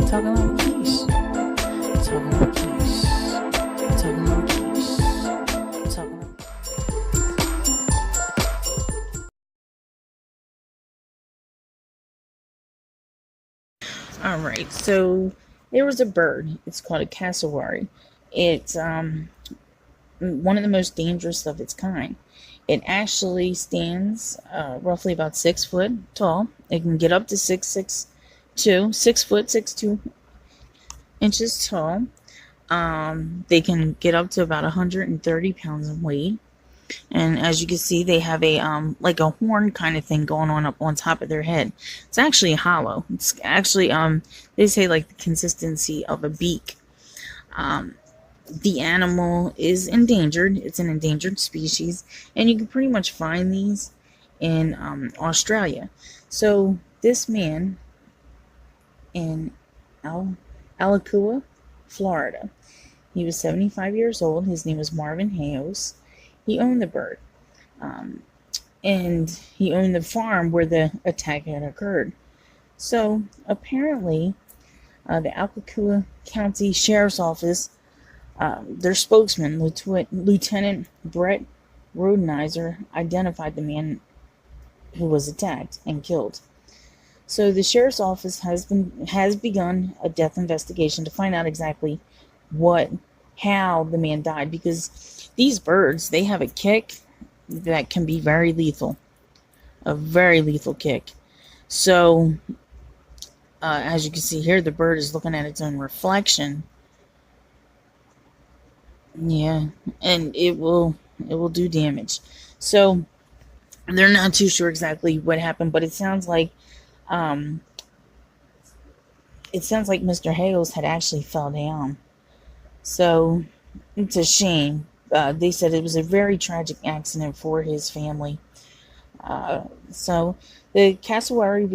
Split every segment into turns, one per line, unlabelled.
Talking Loud with Keish. Talking Loud with Keish. Talking Loud with Keish. Talking Loud. Alright, so there was a bird. It's called a cassowary. It's one of the most dangerous of its kind. It actually stands roughly about 6 foot tall. It can get up to 6 foot 6'2" inches tall. They can get up to about 130 pounds in weight. And as you can see, they have a like a horn kind of thing going on up on top of their head. It's actually hollow. It's actually they say like the consistency of a beak. The animal is endangered. It's an endangered species, and you can pretty much find these in Australia. So this man in Alachua, Florida, he was 75 years old. His name was Marvin Hajos. He owned the bird, and he owned the farm where the attack had occurred. So apparently, the Alachua County Sheriff's Office, their spokesman, Lieutenant Brett Rodenizer, identified the man who was attacked and killed. So the sheriff's office has begun a death investigation to find out exactly how the man died, because these birds, they have a kick that can be very lethal, a very lethal kick. So as you can see here, the bird is looking at its own reflection. Yeah, and it will do damage. So they're not too sure exactly what happened, but it sounds like Mr. Hales had actually fell down. So it's a shame. They said it was a very tragic accident for his family. So the cassowary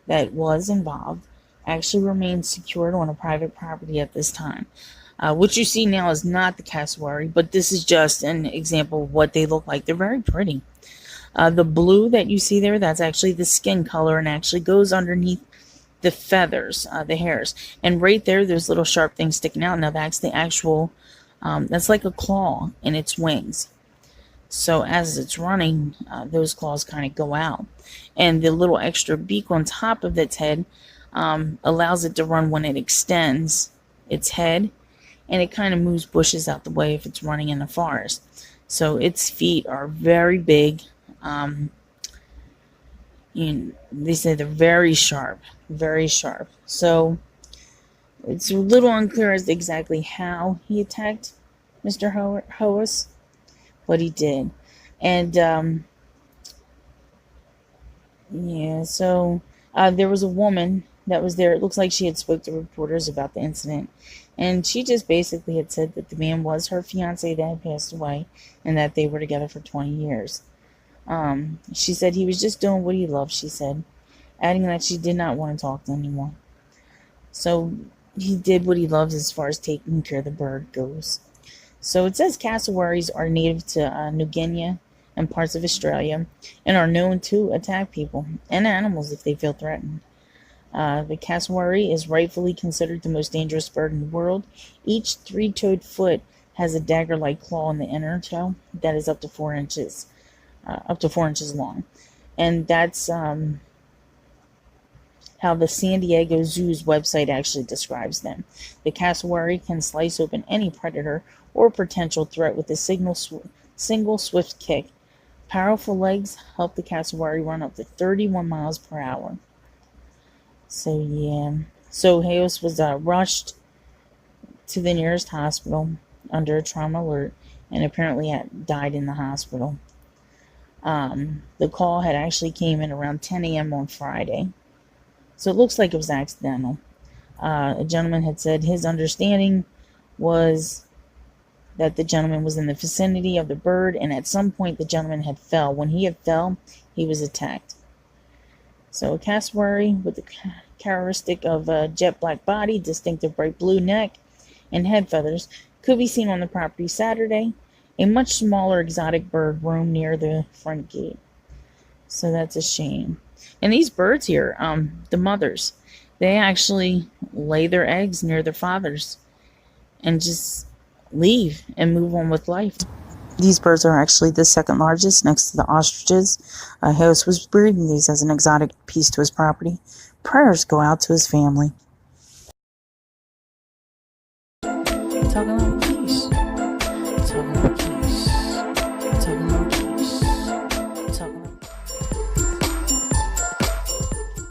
that was involved actually remains secured on a private property at this time. What you see now is not the cassowary, but this is just an example of what they look like. They're very pretty. The blue that you see there, that's actually the skin color and actually goes underneath the feathers, the hairs. And right there, there's little sharp things sticking out. Now that's the actual, that's like a claw in its wings. So as it's running, those claws kind of go out. And the little extra beak on top of its head allows it to run when it extends its head. And it kind of moves bushes out the way if it's running in the forest. So its feet are very big. They say they're very sharp, very sharp. So it's a little unclear as to exactly how he attacked Mr. Hajos, but he did. And yeah, so there was a woman that was there. It looks like she had spoke to reporters about the incident, and she just basically had said that the man was her fiance that had passed away, and that they were together for 20 years. She said he was just doing what he loved, she said, adding that she did not want to talk to him anymore. So he did what he loves as far as taking care of the bird goes. So it says cassowaries are native to New Guinea and parts of Australia, and are known to attack people and animals if they feel threatened. The cassowary is rightfully considered the most dangerous bird in the world. Each three-toed foot has a dagger-like claw in the inner toe that is up to 4 inches long. And that's how the San Diego Zoo's website actually describes them. The cassowary can slice open any predator or potential threat with a single swift kick. Powerful legs help the cassowary run up to 31 miles per hour. So yeah. So Hajos was rushed to the nearest hospital under a trauma alert, and apparently had died in the hospital. The call had actually came in around 10 a.m. on Friday. So it looks like it was accidental. A gentleman had said his understanding was that the gentleman was in the vicinity of the bird, and at some point the gentleman had fell. When he had fell, he was attacked. So a cassowary with the characteristic of a jet black body, distinctive bright blue neck, and head feathers could be seen on the property Saturday. A much smaller exotic bird roamed near the front gate. So that's a shame. And these birds here, the mothers, they actually lay their eggs near their fathers and just leave and move on with life. These birds are actually the second largest next to the ostriches. Hajos was breeding these as an exotic piece to his property. Prayers go out to his family. Talking